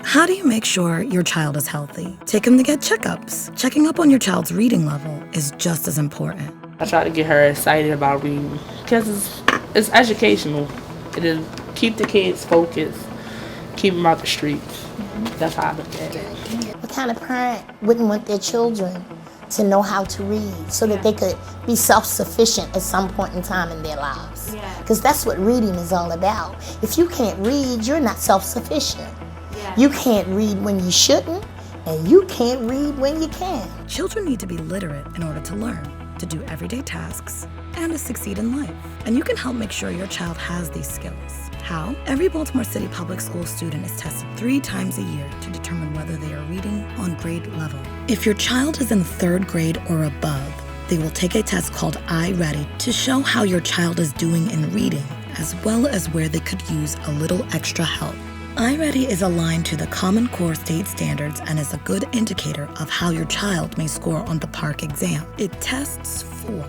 How do you make sure your child is healthy? Take them to get checkups. Checking up on your child's reading level is just as important. I try to get her excited about reading because it's educational. It'll keep the kids focused, keep them out the streets. That's how I look at it. What kind of parent wouldn't want their children to know how to read so that they could be self-sufficient at some point in time in their lives? Because that's what reading is all about. If you can't read, you're not self-sufficient. You can't read when you shouldn't, and you can't read when you can. Children need to be literate in order to learn, to do everyday tasks, and to succeed in life. And you can help make sure your child has these skills. How? Every Baltimore City Public School student is tested 3 times a year to determine whether they are reading on grade level. If your child is in 3rd grade or above, they will take a test called iReady to show how your child is doing in reading, as well as where they could use a little extra help. iReady is aligned to the Common Core state standards and is a good indicator of how your child may score on the PARCC exam. It tests for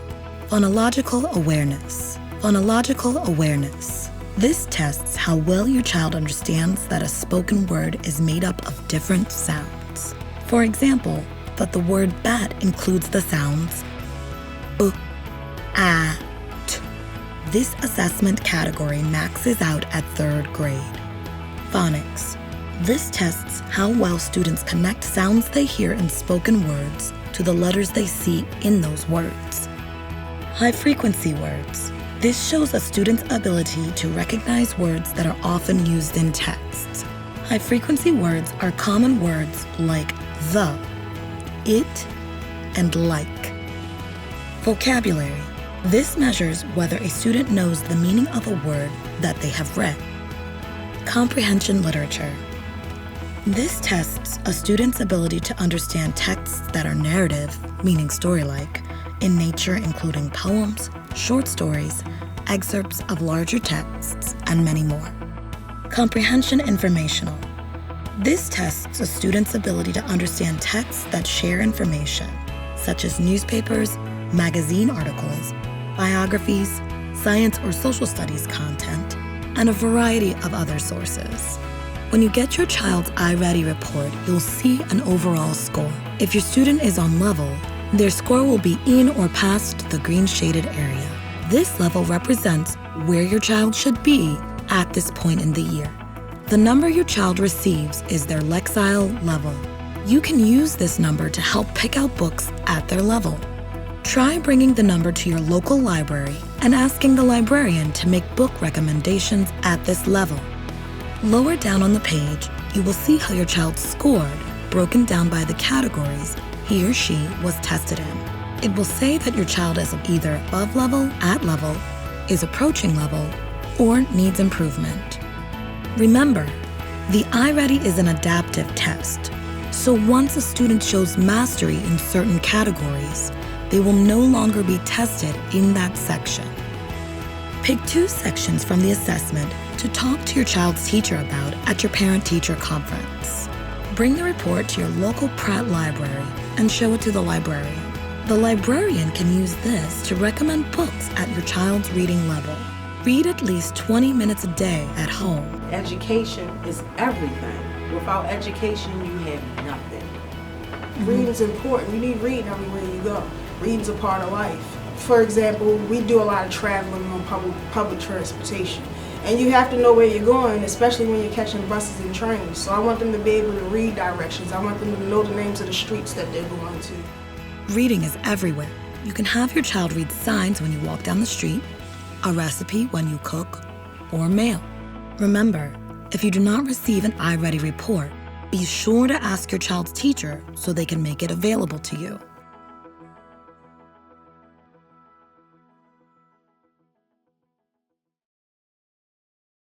phonological awareness. Phonological awareness. This tests how well your child understands that a spoken word is made up of different sounds. For example, that the word bat includes the sounds t. This assessment category maxes out at 3rd grade. Phonics. This tests how well students connect sounds they hear in spoken words to the letters they see in those words. High-frequency words. This shows a student's ability to recognize words that are often used in texts. High-frequency words are common words like the, it, and like. Vocabulary. This measures whether a student knows the meaning of a word that they have read. Comprehension Literature. This tests a student's ability to understand texts that are narrative, meaning story-like, in nature including poems, short stories, excerpts of larger texts, and many more. Comprehension Informational. This tests a student's ability to understand texts that share information, such as newspapers, magazine articles, biographies, science or social studies content, and a variety of other sources. When you get your child's iReady report, you'll see an overall score. If your student is on level, their score will be in or past the green shaded area. This level represents where your child should be at this point in the year. The number your child receives is their Lexile level. You can use this number to help pick out books at their level. Try bringing the number to your local library and asking the librarian to make book recommendations at this level. Lower down on the page, you will see how your child scored, broken down by the categories he or she was tested in. It will say that your child is either above level, at level, is approaching level, or needs improvement. Remember, the iReady is an adaptive test, so once a student shows mastery in certain categories, they will no longer be tested in that section. Pick 2 sections from the assessment to talk to your child's teacher about at your parent-teacher conference. Bring the report to your local Pratt library and show it to the librarian. The librarian can use this to recommend books at your child's reading level. Read at least 20 minutes a day at home. Education is everything. Without education, you have nothing. Reading's important. You need reading everywhere you go. Reading's a part of life. For example, we do a lot of traveling on public transportation. And you have to know where you're going, especially when you're catching buses and trains. So I want them to be able to read directions. I want them to know the names of the streets that they're going to. Reading is everywhere. You can have your child read signs when you walk down the street, a recipe when you cook, or mail. Remember, if you do not receive an iReady report, be sure to ask your child's teacher so they can make it available to you.